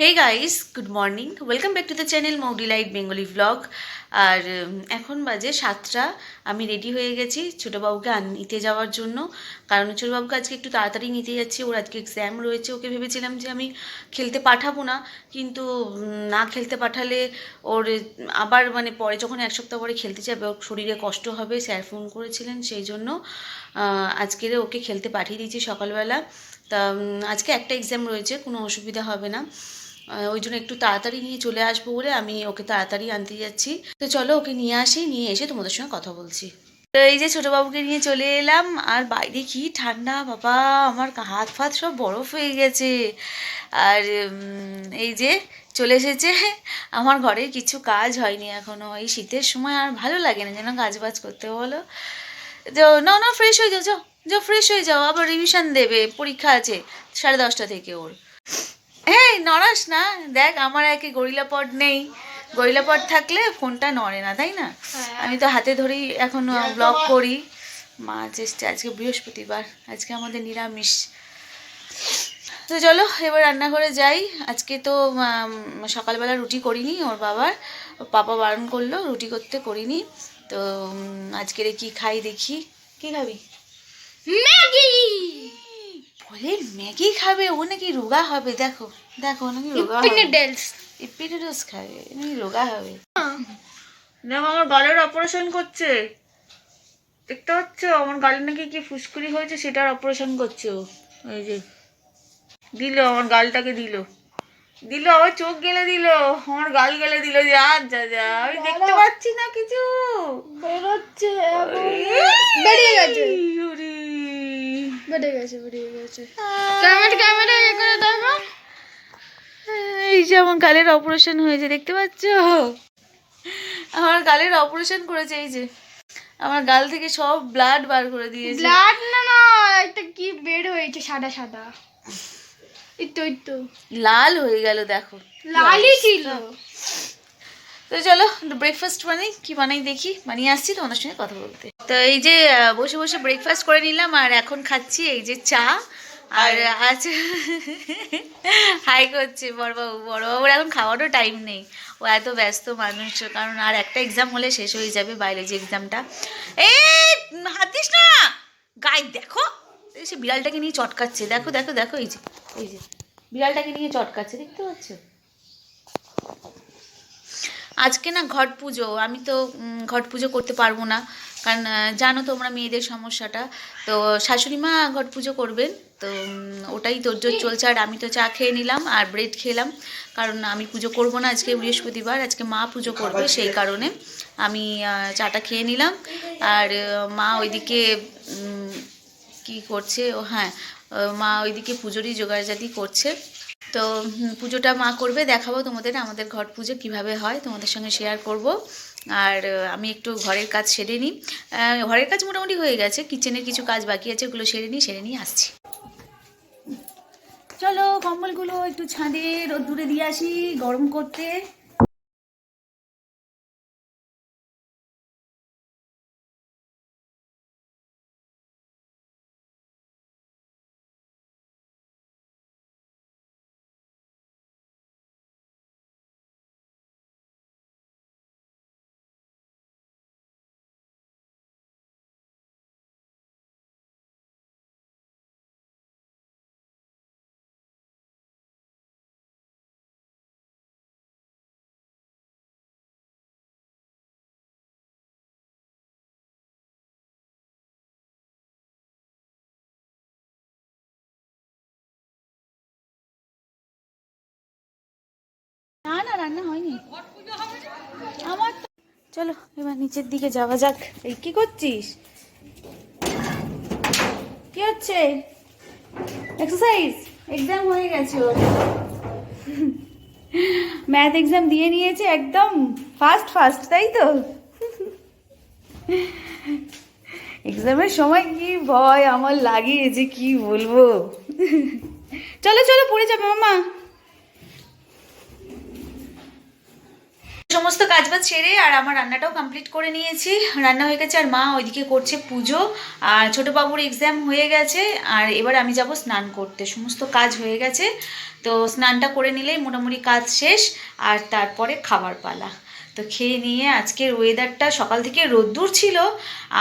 Hey guys, good morning. Welcome back to the channel Mowgli Light Bengali Vlog. আর এখন বাজে 7টা। আমি ready হয়ে গেছি ছোটোবাবুকে নিতে যাওয়ার জন্য, কারণ ছোটোবাবুকে আজকে একটু তাড়াতাড়ি নিতে যাচ্ছি। ওর আজকে এক্সাম রয়েছে। ওকে ভেবেছিলাম যে আমি খেলতে পাঠাবো না, কিন্তু না খেলতে পাঠালে ওর আবার পরে যখন এক সপ্তাহ পরে খেলতে যাবে ওর শরীরে কষ্ট হবে। স্যার ফোন করেছিলেন, সেই জন্য আজকের ওকে খেলতে পাঠিয়ে দিয়েছি সকালবেলা। তা আজকে একটা এক্সাম রয়েছে, কোনো অসুবিধা হবে না। ওই জন্য একটু তাড়াতাড়ি নিয়ে চলে আসবো বলে আমি ওকে তাড়াতাড়ি আনতে যাচ্ছি। তো চলো ওকে নিয়ে আসি, নিয়ে এসে তোমাদের সঙ্গে কথা বলছি। তো এই যে ছোটোবাবুকে নিয়ে চলে এলাম, আর বাইরে কি ঠান্ডা বাবা, আমার হাত ফাত সব বরফ হয়ে গেছে। আর এই যে চলে এসেছে। আমার ঘরের কিছু কাজ হয়নি এখনও। এই শীতের সময় আর ভালো লাগে না যেন কাজ বাজ করতে, বলো। যাও না না, ফ্রেশ হয়ে যাও, যাও যাও ফ্রেশ হয়ে যাও, আবার রিভিশন দেবে, পরীক্ষা আছে 10:30 থেকে ওর। হ্যাঁ নড়াস না, দেখ আমার একে গরিলা পড নেই। গরিলা পড থাকলে ফোনটা নড়ে না, তাই না? আমি তো হাতে ধরেই এখন ব্লগ করি। মাছ এসছে, আজকে বৃহস্পতিবার, আজকে আমাদের নিরামিষ। তো চলো এবার রান্নাঘরে যাই। আজকে তো সকালবেলা রুটি করিনি, ওর পাপা বারণ করলো রুটি করতে, করিনি। তো আজকের কি খাই দেখি। কি খাবি? ম্যাগি। বলে ম্যাগি খাবে, ও নাকি রোগা হবে। দেখো দেখো নাকি রোগা হবে। ইপি নুডলস খাবে, নাকি রোগা হবে। দেখো আমার গালের অপারেশন করছে, দেখতে পাচ্ছ? আমার গালে নাকি কি ফুসকুড়ি হয়েছে, সেটার অপারেশন করছে ও। এই যে দিল, আমার গালটাকে দিল, আবার চোখ গেলে দিল, আমার গাল গেলে দিল। যা যা যা, আমি দেখতে পাচ্ছি না কিছু। বেরোচ্ছে, বেরিয়ে গেছে, বেরিয়ে গেছে। ক্যামেরা এ করে দেখো। এই যে আমার গালের অপারেশন হয়েছে, দেখতে পাচ্ছ? আমার গালের অপারেশন করেছে। এই যে আমার গাল থেকে সব ব্লাড বার করে দিয়েছে। ব্লাড না না, এটা কি বের হয়েছে সাদা সাদা। একটু লাল হয়ে গেল, দেখো লালই ছিল। তো চলো ব্রেকফাস্ট বানাই, কি বানাই দেখি, বানিয়ে আসছি তোমাদের সঙ্গে কথা বলতে। তো এই যে বসে বসে ব্রেকফাস্ট করে নিলাম, আর এখন খাচ্ছি এই যে চা। আর আছে হাই করছে বড়বাবুর এখন খাওয়ারও টাইম নেই, ও এত ব্যস্ত মানুষ। কারণ আর একটা এক্সাম হলে শেষ হয়ে যাবে, বায়োলজি এক্সামটা। এই হাত দিস না গায়ে, দেখো সে বিড়ালটাকে নিয়ে চটকাচ্ছে, দেখো দেখো দেখো, এই যে বিড়ালটাকে নিয়ে চটকাচ্ছে, দেখতে পাচ্ছ? আজকে না ঘট পুজো, আমি তো ঘট পুজো করতে পারবো না, কারণ জানো তোমরা মেয়েদের সমস্যাটা। তো শাশুড়ি মা ঘট পুজো করবেন, তো ওটাই তোড়জোড় চলছে। আর আমি তো চা খেয়ে নিলাম আর ব্রেড খেলাম, কারণ আমি পুজো করব না আজকে, বৃহস্পতিবার, আজকে মা পুজো করবে, সেই কারণে আমি চাটা খেয়ে নিলাম। আর মা ওইদিকে কি করছে, ও হ্যাঁ, মা ওইদিকে পুজোরই জোগাড়জাতি করছে। তো পুজোটা মা করবে, দেখাবো তোমাদের আমাদের ঘট পুজো কীভাবে হয়, তোমাদের সঙ্গে শেয়ার করব। আর আমি একটু ঘরের কাজ সেরে নিই। ঘরের কাজ মোটামুটি হয়ে গেছে, কিচেনের কিছু কাজ বাকি আছে, ওগুলো সেরে নিয়ে আসছি। চলো কম্বলগুলো একটু ছাদে রোদ্দুরে দিয়ে আসি গরম করতে। না না, রান্না হয়নি আমার। চলো এবার নিচের দিকে যাওয়া যাক। এই কি করছিস? কি হচ্ছে? এক্সারসাইজ? এক্সাম হয়ে গেছে ওর, ম্যাথ এক্সাম দিয়ে নিয়েছে একদম ফার্স্ট, তাই তো? এক্সামের সময় কি ভয় আমার লাগে যে কি বলবো। চলো চলো পড়ে যাবে মামা। সমস্ত কাজবাজ সেরে আর আমার রান্নাটাও কমপ্লিট করে নিয়েছি, রান্না হয়ে গেছে আর মা ওইদিকে করছে পুজো। আর ছোটো বাবুর এক্সাম হয়ে গেছে আর এবার আমি যাব স্নান করতে, সমস্ত কাজ হয়ে গেছে। তো স্নানটা করে নিলেই মোটামুটি কাজ শেষ আর তারপরে খাবার পালা। তো খেয়ে নিয়ে আজকের ওয়েদারটা সকাল থেকে রোদ্দুর ছিল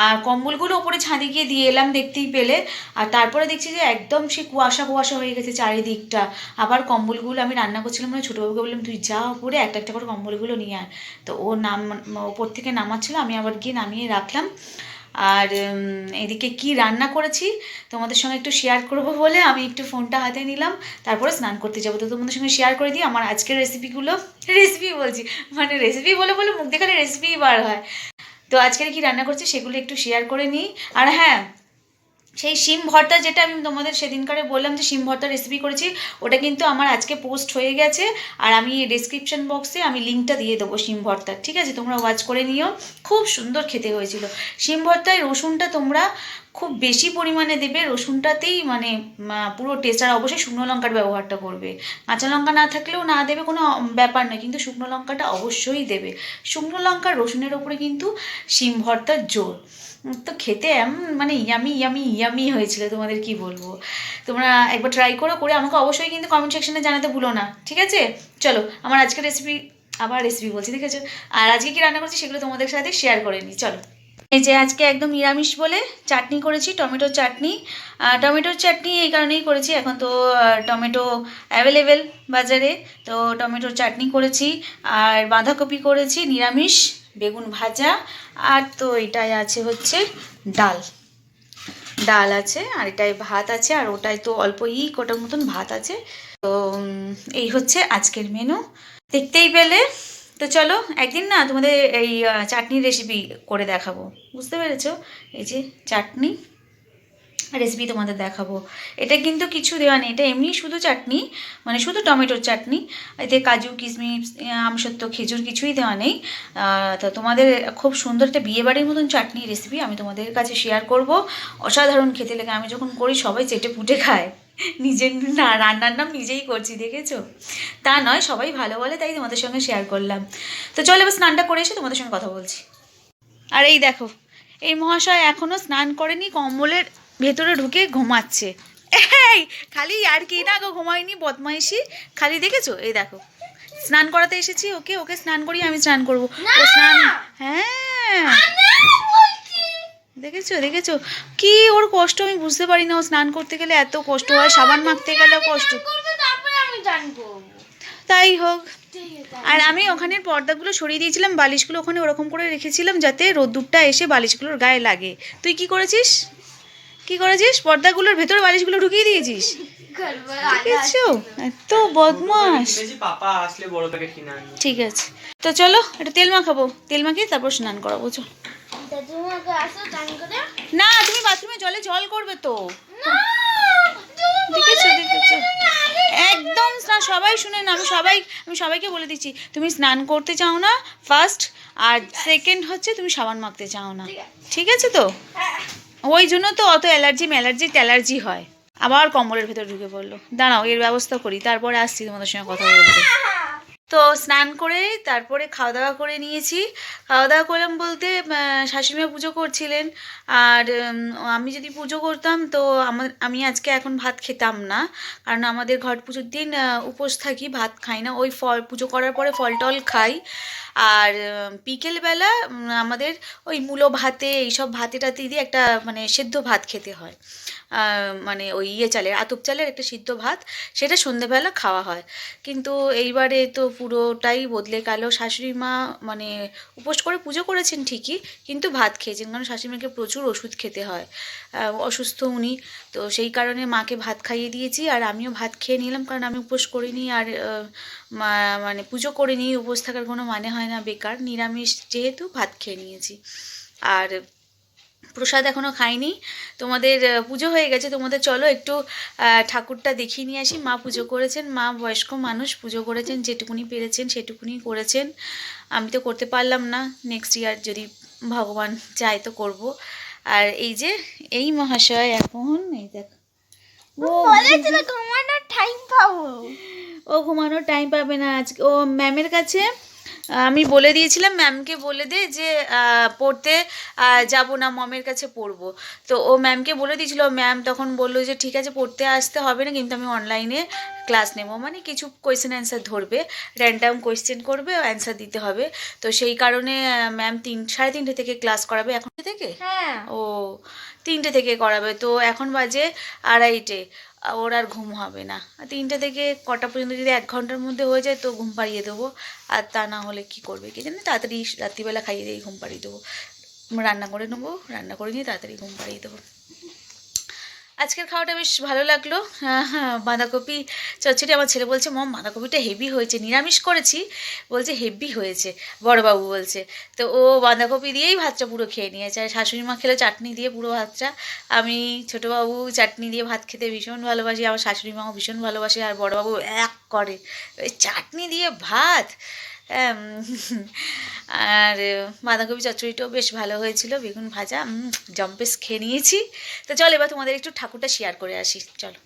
আর কম্বলগুলো ওপরে ছাদে গিয়ে দিয়ে এলাম দেখতেই পেলে। আর তারপরে দেখছি যে একদম সে কুয়াশা কুয়াশা হয়ে গেছে চারিদিকটা। আবার কম্বলগুলো আমি রান্না করছিলাম মানে ছোটোবাবুকে বললাম তুই যা ওপরে একটা একটা করে কম্বলগুলো নিয়ে আয়। তো ও ওপর থেকে নামাচ্ছিল, আমি আবার গিয়ে নামিয়ে রাখলাম। আর এদিকে কি রান্না করেছি তোমাদের সঙ্গে একটু শেয়ার করবো বলে আমি একটু ফোনটা হাতে নিলাম, তারপরে স্নান করতে যাবো। তো তোমাদের সঙ্গে শেয়ার করে দিই আমার আজকের রেসিপিগুলো। রেসিপি বলছি মানে রেসিপি বলে বলে মুখ দেখালে রেসিপিই বার হয়। তো আজকের কি রান্না করছি সেগুলো একটু শেয়ার করে নিই। আর হ্যাঁ, সেই শিম ভর্তা যেটা আমি তোমাদের সেদিনকারে বললাম যে শিম ভর্তা রেসিপি করেছি, ওটা কিন্তু আমার আজকে পোস্ট হয়ে গেছে। আর আমি ডেসক্রিপশন বক্সে আমি লিঙ্কটা দিয়ে দেবো শিম ভর্তার, ঠিক আছে? তোমরা ওয়াচ করে নিও, খুব সুন্দর খেতে হয়েছিল। শিম ভর্তায় রসুনটা তোমরা খুব বেশি পরিমাণে দেবে, রসুনটাতেই মানে পুরো টেস্ট। আর অবশ্যই শুকনো লঙ্কার ব্যবহারটা করবে, কাঁচা লঙ্কা না থাকলেও না দেবে কোনো ব্যাপার নয়, কিন্তু শুকনো লঙ্কাটা অবশ্যই দেবে। শুকনো লঙ্কা রসুনের ওপরে কিন্তু শিম ভর্তার জোর। তো খেতে মানে ইয়ামি ইয়ামি ইয়ামি হয়েছিল, তোমাদের কি বলবো। তোমরা একবার ট্রাই করে আমাকে অবশ্যই কিন্তু কমেন্ট সেকশনে জানাতে ভুলো না, ঠিক আছে? চলো আমার আজকে রেসিপি বলছি, ঠিক আছে? আর আজকে কি রান্না করছি সেগুলো তোমাদের সাথে শেয়ার করে নিই, চলো। এই যে আজকে একদম নিরামিষ বলে চাটনি করেছি, টমেটোর চাটনি। টমেটোর চাটনি এই কারণেই করেছি, এখন তো টমেটো অ্যাভেলেবেল বাজারে, তো টমেটোর চাটনি করেছি। আর বাঁধাকপি করেছি নিরামিষ, বেগুন ভাজা, আর তো এটাই আছে হচ্ছে ডাল আছে, আর এটাই ভাত আছে, আর ওটাই তো অল্প কোটার মতন ভাত আছে। তো এই হচ্ছে আজকের মেনু, দেখতেই পেলে। তো চলো একদিন না তোমাদের এই চাটনির রেসিপি করে দেখাবো, বুঝতে পেরেছো? এই যে চাটনি রেসিপি তোমাদের দেখাবো। এটা কিন্তু কিছু দেওয়া নেই, এটা এমনি শুধু চাটনি, মানে শুধু টমেটোর চাটনি। এতে কাজু কিশমিশ আমসত্ত্ব খেজুর কিছুই দেওয়া নেই। তো তোমাদের খুব সুন্দর একটা বিয়েবাড়ির মতন চাটনি রেসিপি আমি তোমাদের কাছে শেয়ার করব। অসাধারণ খেতে লাগে, আমি যখন করি সবাই চেটে পুটে খায়। নিজের না রান্নার নাম নিজেই করছি, দেখেছো? তা নয়, সবাই ভালো বলে, তাই তোমাদের সঙ্গে শেয়ার করলাম। তো চলো এবার স্নানটা করে এসে তোমাদের সঙ্গে কথা বলছি। আর এই দেখো, এই মহাশয় এখনও স্নান করেনি, কম্বলের ভেতরে ঢুকে ঘুমাচ্ছে। এই খালি আর কি না গো, ঘুমায়নি, বদমাইশি খালি, দেখেছো? এই দেখো স্নান করাতে এসেছি ওকে স্নান করিয়ে আমি স্নান করবো। ও স্নান, হ্যাঁ দেখেছো কি ওর কষ্ট, আমি বুঝতে পারি না। ও স্নান করতে গেলে এত কষ্ট হয়, সাবান মাখতে গেলেও কষ্ট। তাই হোক। আর আমি ওখানের পর্দাগুলো সরিয়ে দিয়েছিলাম, বালিশগুলো ওখানে ওরকম করে রেখেছিলাম যাতে রোদ্দুরটা এসে বালিশগুলোর গায়ে লাগে। তুই কি করেছিস পর্দাগুলোর ভেতরে বালিশগুলো ঢুকিয়ে দিয়েছিস? দেখেছো এত বদমাস। ঠিক আছে, তো চলো একটু তেল মাখাবো, তেল মাখিয়ে তারপর স্নান করাবো। চল না, তুমি বাথরুমে জল করবে তো। দেখেছো একদম সবাই শুনে না, আমি সবাইকে বলে দিচ্ছি, তুমি স্নান করতে চাও না ফার্স্ট, আর সেকেন্ড হচ্ছে তুমি সাবান মাখতে চাও না, ঠিক আছে? তো ওই জন্য তো অত অ্যালার্জি হয়। আবার কম্বলের ভেতর ঢুকে পড়লো। দাঁড়াও এর ব্যবস্থা করি, তারপরে আসছি তোমাদের সঙ্গে কথা বলতে। তো স্নান করে তারপরে খাওয়া দাওয়া করে নিয়েছি। খাওয়া দাওয়া করলাম বলতে শাশুড়িমা পুজো করছিলেন। আর আমি যদি পুজো করতাম তো আমি আজকে এখন ভাত খেতাম না, কারণ আমাদের ঘট পুজোর দিন উপোস থাকি, ভাত খাই না। ওই পুজো করার পরে ফল টল খাই। আর বিকেলবেলা আমাদের ওই মূলো ভাতে এইসব ভাতে টাতে দিয়ে একটা মানে সেদ্ধ ভাত খেতে হয়, মানে ওই চালের আতপ চালের একটা সিদ্ধ ভাত, সেটা সন্ধেবেলা খাওয়া হয়। কিন্তু এইবারে তো পুরোটাই বদলে গেল। শাশুড়ি মা মানে উপোস করে পুজো করেছেন ঠিকই, কিন্তু ভাত খেয়েছেন, কারণ শাশুড়ি মাকে প্রচুর ওষুধ খেতে হয়, অসুস্থ উনি। তো সেই কারণে মাকে ভাত খাইয়ে দিয়েছি, আর আমিও ভাত খেয়ে নিলাম, কারণ আমি উপোস করিনি আর মানে পুজো করিনি। উপোস থাকার কোনো মানে হয় না, বেকার। নিরামিষ যেহেতু ভাত খেয়ে নিয়েছি। আর প্রসাদ এখনও খাইনি। তোমাদের পুজো হয়ে গেছে, তোমাদের চলো একটু ঠাকুরটা দেখিয়ে নিয়ে আসি। মা পুজো করেছেন, মা বয়স্ক মানুষ, পুজো করেছেন, যেটুকুনি পেরেছেন সেটুকুনি করেছেন। আমি তো করতে পারলাম না, নেক্সট ইয়ার যদি ভগবান চায় তো করব। আর এই যে এই মহাশয় এখন এই দেখ, ও ঘুমানোর টাইম পাবে না আজকে। ও ম্যামের কাছে আমি বলে দিয়েছিলাম ম্যামকে বলে দে যে পড়তে যাব না, মমের কাছে পড়বো। তো ও ম্যামকে বলে দিয়েছিল, ম্যাম তখন বললো যে ঠিক আছে পড়তে আসতে হবে না, কিন্তু আমি অনলাইনে ক্লাস নেব, মানে কিছু কোয়েশ্চেন অ্যান্সার ধরবে, র্যান্ডাম কোয়েশ্চেন করবে, অ্যান্সার দিতে হবে। তো সেই কারণে ম্যাম 3:30 থেকে ক্লাস করাবে এখন থেকে। হ্যাঁ। ও 3টে থেকে করাবে, তো এখন বাজে 2:30, ওর আর ঘুম হবে না। 3টে থেকে কটা পর্যন্ত যদি 1 ঘন্টার মধ্যে হয়ে যায় তো ঘুম পাড়িয়ে দেবো, আর তা না হলে কি করবে কি জানি, তাড়াতাড়ি রাত্রিবেলা খাইয়ে দিয়ে ঘুম পাড়িয়ে দেবো, রান্না করে নেবো, রান্না করে নিয়ে তাড়াতাড়ি ঘুম পাড়িয়ে দেবো। আজকের খাওয়াটা বেশ ভালো লাগলো। হ্যাঁ, বাঁধাকপি চচ্চড়ি। আমার ছেলে বলছে মম বাঁধাকপিটা হেভি হয়েছে, নিরামিষ করেছি, বলছে হেভি হয়েছে, বড়বাবু বলছে। তো ও বাঁধাকপি দিয়েই ভাতটা পুরো খেয়ে নিয়েছে, আর শাশুড়ি মা খেলে চাটনি দিয়ে পুরো ভাতটা। আমি ছোটোবাবু চাটনি দিয়ে ভাত খেতে ভীষণ ভালোবাসি, আমার শাশুড়ি মাও ভীষণ ভালোবাসে, আর বড়বাবু এক করে ওই চাটনি দিয়ে ভাত। আর বাঁধাকপি চচ্চড়িটাও বেশ ভালো হয়েছিল, বেগুন ভাজা, জম্পেস খেয়ে নিয়েছি। তো চলো এবার তোমাদের একটু ঠাকুরটা শেয়ার করে আসি, চলো।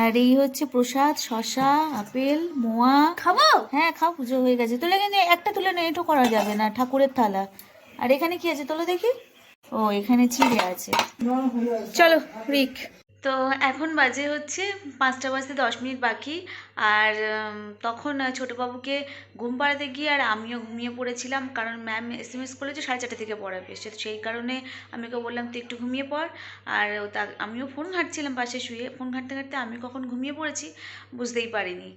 আর এই হচ্ছে প্রসাদ, শশা, আপেল, মোয়া। খাবো? হ্যাঁ খাও, পুজো হয়ে গেছে। তুলে কিন্তু একটা তুলে না, এটো করা যাবে না, ঠাকুরের থালা। আর এখানে কি আছে তোলো দেখি। ও এখানে চিড়ে আছে। চলো রিক। তো এখন বাজে হচ্ছে 5টা বাজতে 10 মিনিট বাকি। আর তখন ছোটোবাবুকে ঘুম পাড়াতে গিয়ে আর আমিও ঘুমিয়ে পড়েছিলাম, কারণ ম্যাম SMS করেছে 4:30 থেকে পড়াবে, সেই কারণে আমি ওকে বললাম তুই একটু ঘুমিয়ে পড়। আর আমিও ফোন ঘাঁটছিলাম পাশে শুয়ে, ফোন ঘাঁটতে ঘাঁটতে আমি কখন ঘুমিয়ে পড়েছি বুঝতেই পারিনি।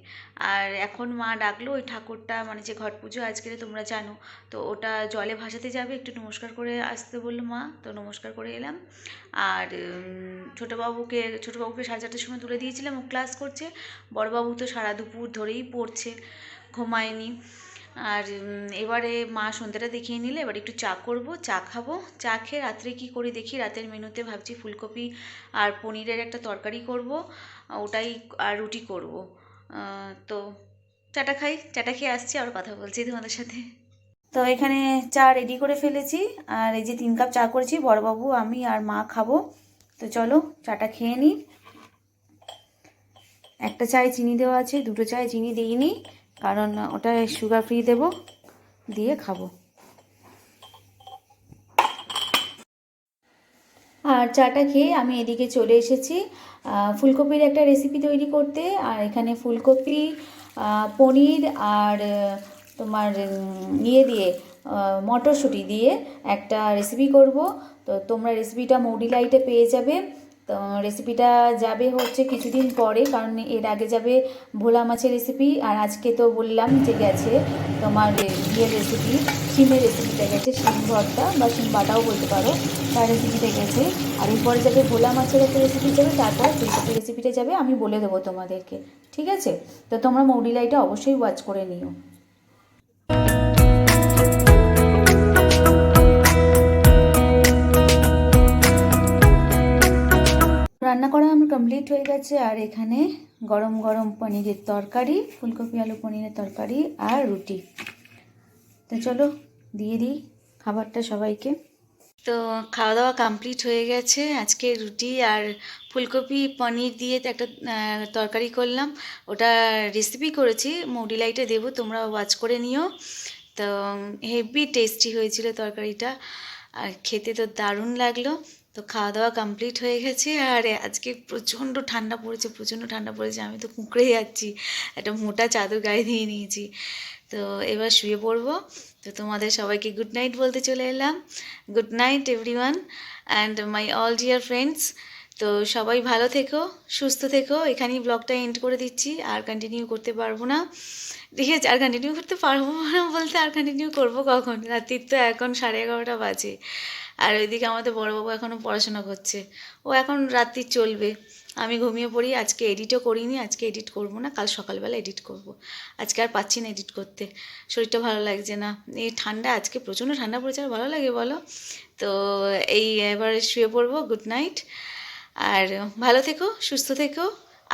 আর এখন মা ডাকলো ওই ঠাকুরটা, মানে যে ঘট পুজো আজকে তোমরা জানো, তো ওটা জলে ভাসাতে যাবে, একটু নমস্কার করে আসতে বললো মা, তো নমস্কার করে এলাম। আর ছোটোবাবুকে 4:30 সময় তুলে দিয়েছিলাম, ও ক্লাস করছে। বড়বাবু তো সারা দুপুর ধরেই পড়ছে, ঘুমায়নি। আর এবারে মা সন্ধ্যাটা দেখিয়ে নিলে, এবার একটু চা করব, চা খাবো, চা খেয়ে রাত্রে কি করি দেখি। রাতের মেনুতে ভাবছি ফুলকপি আর পনিরের একটা তরকারি করব, ওটাই, আর রুটি করব। তো চাটা খাই, চাটা খেয়ে আসছি, আর কথা বলছি তোমাদের সাথে। তো এখানে চা রেডি করে ফেলেছি, আর এই যে 3 কাপ চা করেছি, বড়বাবু আমি আর মা খাবো। তো চলো চাটা খেয়ে নিই। একটা চায়ে চিনি দেওয়া আছে, 2টো চায়ে চিনি দিইনি, কারণ ওটা সুগার ফ্রি দেবো, দিয়ে খাবো। আর চাটা খেয়ে আমি এদিকে চলে এসেছি ফুলকপির একটা রেসিপি তৈরি করতে। আর এখানে ফুলকপি, পনির আর তোমার ইয়ে দিয়ে, মটরশুঁটি দিয়ে একটা রেসিপি করব। তো তোমরা রেসিপিটা মৌডি লাইটে পেয়ে যাবে। তো রেসিপিটা যাবে হচ্ছে কিছুদিন পরে, কারণ এর আগে যাবে ভোলা মাছের রেসিপি, আর আজকে তো বললাম যে গেছে তোমার ইয়ের রেসিপি, শিমের রেসিপিটা গেছে, শিম ভর্তা বা শিম বাটাও বলতে পারো, তার রেসিপিটা গেছে। আর এরপরে যাবে ভোলা মাছের একটা রেসিপি যাবে, তারপর ফুলকপির রেসিপিটা যাবে, আমি বলে দেবো তোমাদেরকে, ঠিক আছে? তো তোমরা মৌডি লাইটে অবশ্যই ওয়াচ করে নিও। রান্না করা আমার কমপ্লিট হয়ে গেছে, আর এখানে গরম গরম পনিরের তরকারি, ফুলকপি আলু পনিরের তরকারি আর রুটি। তো চলো দিয়ে দিই খাবারটা সবাইকে। তো খাওয়া দাওয়া কমপ্লিট হয়ে গেছে। আজকে রুটি আর ফুলকপি পনির দিয়ে একটা তরকারি করলাম, ওটা রেসিপি করেছি, মৌডি লাইটে দেবো, তোমরা ওয়াচ করে নিও। তো হেভি টেস্টি হয়েছিল তরকারিটা, আর খেতে তো দারুণ লাগলো। তো খাওয়া দাওয়া কমপ্লিট হয়ে গেছে, আর আজকে প্রচণ্ড ঠান্ডা পড়েছে, প্রচণ্ড ঠান্ডা পড়েছে, আমি তো কুঁকড়ে যাচ্ছি, একটা মোটা চাদর গায়ে দিয়ে নিয়েছি। তো এবার শুয়ে পড়বো। তো তোমাদের সবাইকে গুড নাইট বলতে চলে এলাম। Good night everyone and my all dear friends. তো সবাই ভালো থেকো, সুস্থ থেকো। এখানেই ব্লগটা এন্ড করে দিচ্ছি, আর কন্টিনিউ করতে পারবো না, ঠিক আছে? আর কন্টিনিউ করতে পারবো না বলতে, আর কন্টিনিউ করবো কখন? রাত্রির তো এখন 11:30 বাজে, আর ওইদিকে আমাদের বড়বাবু এখনও পড়াশোনা করছে, ও এখন রাত্রি চলবে। আমি ঘুমিয়ে পড়ি, আজকে এডিটও করিনি, আজকে এডিট করব না, কাল সকালবেলা এডিট করব। আজকে আর পাচ্ছি না এডিট করতে, শরীরটা ভালো লাগছে না, এই ঠান্ডা, আজকে প্রচণ্ড ঠান্ডা পড়েছে, আর ভালো লাগে বলো? তো এই এবারে শুয়ে পড়বো। গুড নাইট, আর ভালো থেকো, সুস্থ থেকো।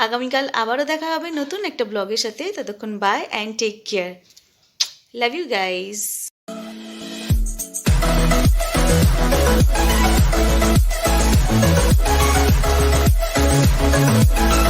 আগামীকাল আবারও দেখা হবে নতুন একটা ব্লগের সাথে। ততক্ষণ bye and take care. Love you guys. যাবে।